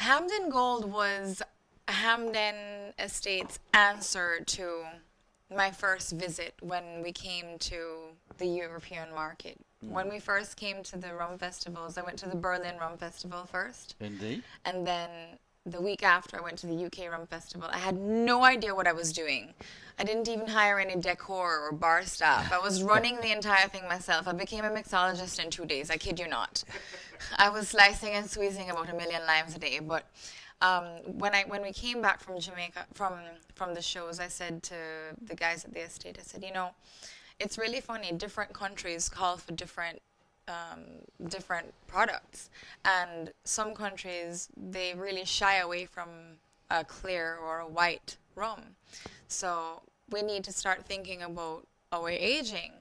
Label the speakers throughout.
Speaker 1: Hampden Gold was Hampden Estate's answer to my first visit when we came to the European market. When we first came to the rum festivals, I went to the Berlin Rum Festival first.
Speaker 2: Indeed.
Speaker 1: And then the week after, I went to the UK Rum Festival. I had no idea what I was doing. I didn't even hire any decor or bar staff. I was running the entire thing myself. I became a mixologist in 2 days. I kid you not. I was slicing and squeezing about 1,000,000 limes a day. But when we came back from Jamaica from the shows, I said to the guys at the estate, I said, you know, it's really funny. Different countries call for different products, and some countries they really shy away from a clear or a white rum. So we need to start thinking about our aging.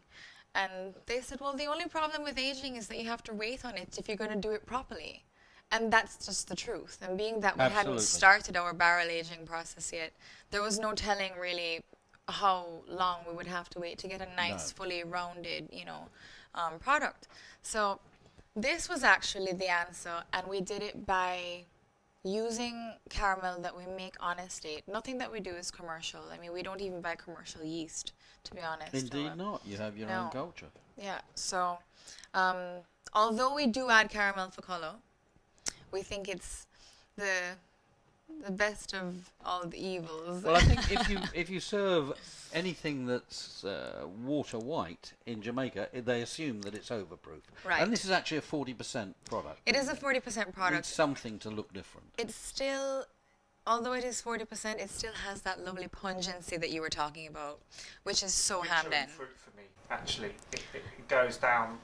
Speaker 1: And they said, well, the only problem with aging is that you have to wait on it if you're going to do it properly. And that's just the truth. And being that we hadn't started our barrel aging process yet, there was no telling really how long we would have to wait to get a nice, fully rounded, product. So this was actually the answer, and we did it by using caramel that we make on estate. Nothing that we do is commercial. I mean, we don't even buy commercial yeast, to be honest.
Speaker 2: Indeed not. You have your own culture.
Speaker 1: Yeah. So, although we do add caramel for color, we think it's the best of all the evils.
Speaker 2: Well, I think if you serve anything that's water white in Jamaica, they assume that it's overproof.
Speaker 1: Right.
Speaker 2: And this is actually a 40% product.
Speaker 1: It is a 40% product.
Speaker 2: It's something to look different.
Speaker 1: It's still, although it is 40%, it still has that lovely pungency that you were talking about, which is so Hampden.
Speaker 3: Fruit for me, actually. It goes down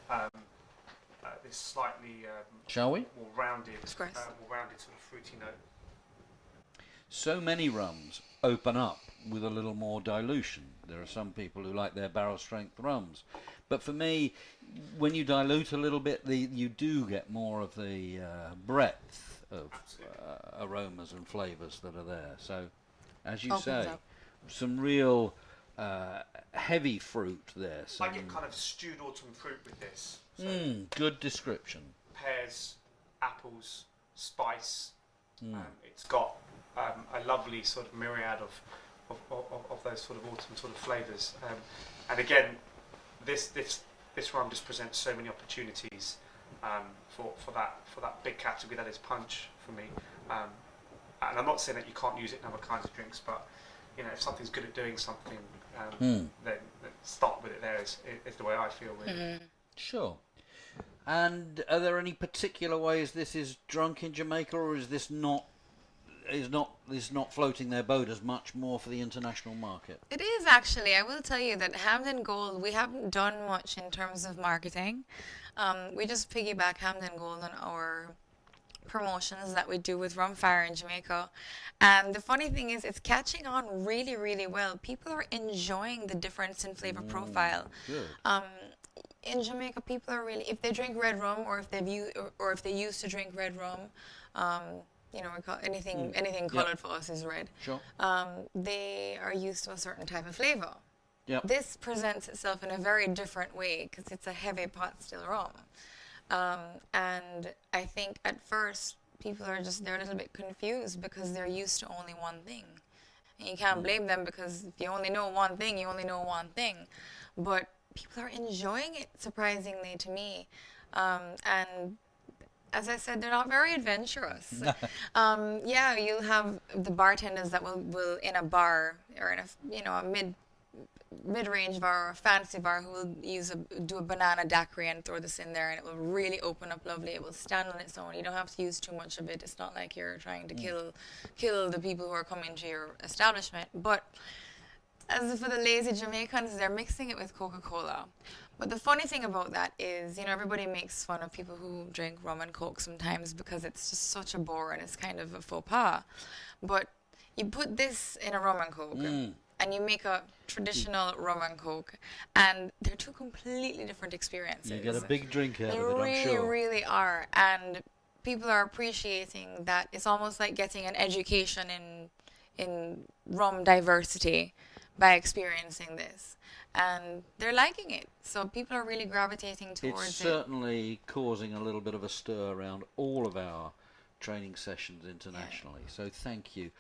Speaker 3: this slightly
Speaker 2: Shall we?
Speaker 3: more rounded sort of fruity note.
Speaker 2: So many rums open up with a little more dilution. There are some people who like their barrel strength rums. But for me, when you dilute a little bit, you do get more of the breadth of aromas and flavours that are there. So, as you say, some real heavy fruit there.
Speaker 3: I get kind of stewed autumn fruit with this. So
Speaker 2: good description.
Speaker 3: Pears, apples, spice. It's got a lovely sort of myriad of those sort of autumn sort of flavours. And again, this rum just presents so many opportunities for that big category that is punch for me. And I'm not saying that you can't use it in other kinds of drinks, but if something's good at doing something, then start with it. There is the way I feel. Really.
Speaker 1: Mm-hmm.
Speaker 2: Sure. And are there any particular ways this is drunk in Jamaica, or is this not floating their boat as much more for the international market?
Speaker 1: It is actually. I will tell you that Hampden Gold, we haven't done much in terms of marketing. We just piggyback Hampden Gold on our promotions that we do with Rum Fire in Jamaica. And the funny thing is, it's catching on really, really well. People are enjoying the difference in flavor profile.
Speaker 2: Good.
Speaker 1: In Jamaica, people are really, if they drink red rum, or if they used to drink red rum, we call anything colored for us is red.
Speaker 2: Sure.
Speaker 1: They are used to a certain type of flavor.
Speaker 2: Yep.
Speaker 1: This presents itself in a very different way because it's a heavy pot still rum. And I think at first people they're a little bit confused because they're used to only one thing. And you can't blame them, because if you only know one thing, you only know one thing. But people are enjoying it, surprisingly to me. And as I said, they're not very adventurous. You'll have the bartenders that will in a bar or in a mid-range bar or a fancy bar who will do a banana daiquiri and throw this in there, and it will really open up lovely. It will stand on its own. You don't have to use too much of it. It's not like you're trying to kill the people who are coming to your establishment. But as for the lazy Jamaicans, they're mixing it with Coca-Cola. But the funny thing about that is, everybody makes fun of people who drink rum and Coke sometimes because it's just such a bore and it's kind of a faux pas. But you put this in a rum and Coke and you make a traditional rum and Coke, and they're two completely different experiences.
Speaker 2: You get a big drink out of it, I'm
Speaker 1: really,
Speaker 2: sure.
Speaker 1: They really are. And people are appreciating that. It's almost like getting an education in rum diversity by experiencing this, and they're liking it. So people are really gravitating towards it.
Speaker 2: It's certainly causing a little bit of a stir around all of our training sessions internationally. So thank you.